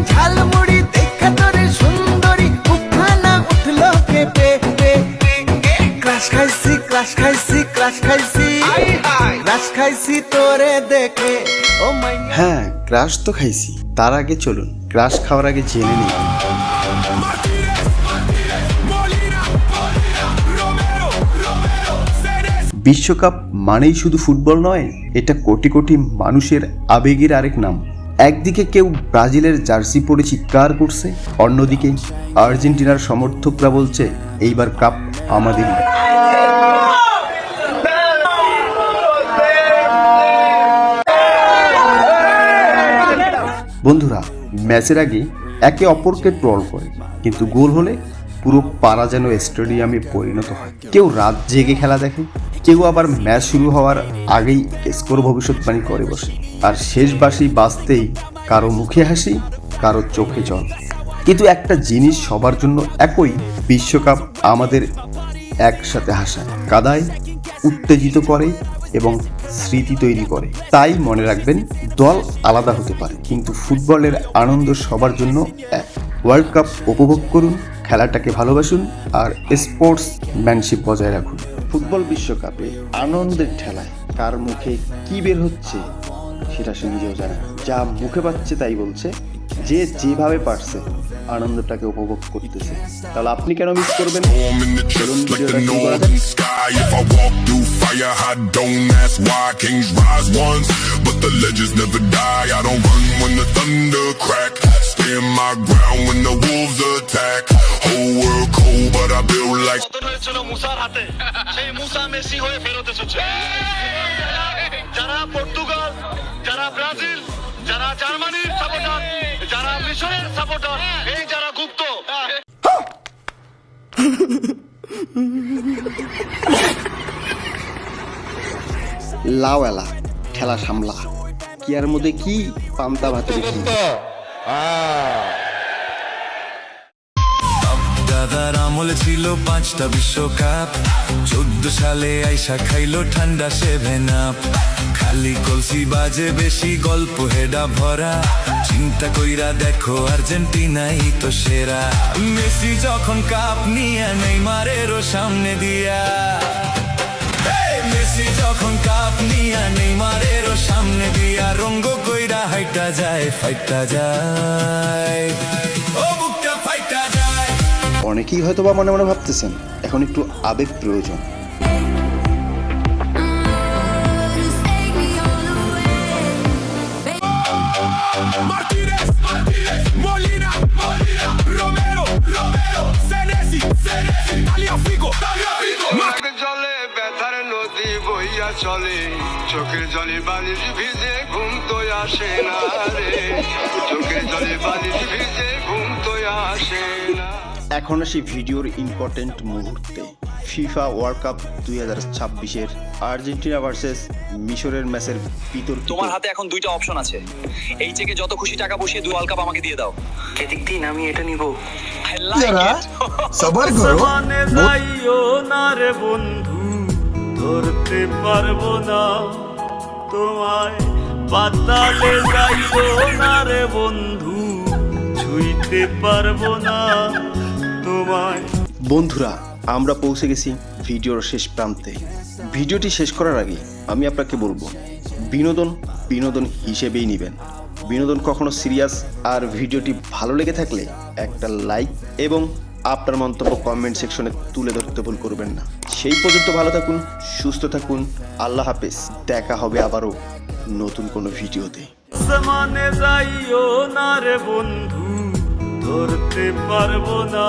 ঝালমুড়ি দেখা তোরে সুন্দরী মুখখানা উঠলো কেঁপে ক্রাশ খাইছি ক্রাশ খাইছি ক্রাশ খাইছি ক্রাশ খাইছি তোরে দেখে ও মাই। হ্যাঁ, ক্রাশ তো খাইছি। তার আগে চলুন ক্রাশ খাওয়ার আগে জেনে নিই বিশ্বকাপ মানেই শুধু ফুটবল নয়, এটা কোটি কোটি মানুষের আবেগের আরেক নাম। একদিকে কেউ ব্রাজিলের জার্সি পরে চিৎকার করছে, অন্যদিকে আর্জেন্টিনার সমর্থকরা বলছে এইবার কাপ আমাদেরই। বন্ধুরা, ম্যাচের আগে একে অপরকে ট্রল করে, কিন্তু গোল হলে পুরো পাড়া যেন স্টেডিয়ামে পরিণত হয়। কেউ রাত জেগে খেলা দেখে, কেউ আবার ম্যাচ শুরু হওয়ার আগেই স্কোর ভবিষ্যৎবাণী করে বসে। আর শেষ বাঁশি বাজতেই কারো মুখে হাসি, কারো চোখে জল। কিন্তু একটা জিনিস সবার জন্য একই, বিশ্বকাপ আমাদের একসাথে হাসায়, কাদায়, উত্তেজিত করে এবং স্মৃতি তৈরি করে। তাই মনে রাখবেন, দল আলাদা হতে পারে কিন্তু ফুটবলের আনন্দ সবার জন্য এক। ওয়ার্ল্ড কাপ উপভোগ করুন, খেলাটাকে ভালোবাসুন আর স্পোর্টসম্যানশিপ বজায় রাখুন। ফুটবল বিশ্বকাপে আনন্দের ঠেলায় কার মুখে কি বের হচ্ছে সেটা সে নিজেও জানে না। যা মুখে পাচ্ছে তাই বলছে, যে যেভাবে পারছে আনন্দটাকে উপভোগ করতেছে। তাহলে আপনি কেন মিস করবেন? চলুন ভিডিওটা শুরু করা যাক। If I walk through fire, I don't ask why. Kings rise once, but the legends never die. I don't run when the thunder crack. Stand my ground when the wolves attack. Whole world cold, but I build like. পতন হয়েছিল মুসার হাতে, সেই মুসা Messi হয়ে ফেরত এসেছে। যারা Portugal, যারা ব্রাজিল, যারা জার্মানির সাপোর্টার, যারা মিশরের সাপোর্টার, এই যারা গুপ্ত, লাওয়ালা খেলা সামলা, কি আর মধ্যে কি পান্তা ভাতের কি। দাদার আমলে ছিল 5টা বিশ্বকাপ, 14 সালে আইসা খাইলো ঠান্ডা 7 আপ। খালি কলসি বাজে বেশি, গল্প হেডা ভরা, চিন্তা কইরা দেখো আর্জেন্টিনাই তো সেরা। মেসি যখন কাপ নিয়ে নেইমারেরও সামনে দিয়া, মেসি যখন কাপ নিয়ে নেইমারেরও সামনে দিয়া, রঙ্গ কইরা হাইটা যায় ফাইটা যায়, ও বুকটা ফাইটা যায়। অনেকেই হয়তো বা মনে মনে ভাবতেছেন এখন একটু আবেগ প্রয়োজন। Martínez, Molina, Romero, Senesi, Tagliafico. জলে ব্যথার নদী বইয়া চলে, চোখের জলে বালিশ ভিজে ঘুম তো আসে না রে, চোখের জলে বালিশ ভিজে ঘুম তো আসে না। এখন আসি ভিডিওর ইম্পর্টেন্ট মুহূর্তে। ফিফা ওয়ার্ল্ড কাপ 2026-এর আর্জেন্টিনা ভার্সেস মিশরের ম্যাচের বিতর্কিত। তোমার হাতে এখন 2টা অপশন আছে, এই চেকে যত খুশি টাকা বসিয়ে 2 ওয়ার্ল্ড কাপ আমাকে দিয়ে দাও। এদিক দিন আমি এটা নিব। সবার করো যাইও না রে বন্ধু, ধরতে পারবো না তোমায়, পাতালে যাইও না রে বন্ধু, ছুঁইতে পারবো না তোমায়। বন্ধুরা, আমরা পৌঁছে গেছি ভিডিওর শেষ প্রান্তে। ভিডিওটি শেষ করার আগে আমি আপনাকে বলবো, বিনোদন বিনোদন হিসেবেই নেবেন। বিনোদন কখনো সিরিয়াস। আর ভিডিওটি ভালো লেগে থাকলে একটা লাইক এবং আপনার মন্তব্য কমেন্ট সেকশনে তুলে ধরতে ভুল করবেন না। সেই পর্যন্ত ভালো থাকুন, সুস্থ থাকুন, আল্লাহ হাফেজ। দেখা হবে আবারও নতুন কোনো ভিডিওতে। আসমানে যাইও না রে বন্ধু, ধরতে পারবো না।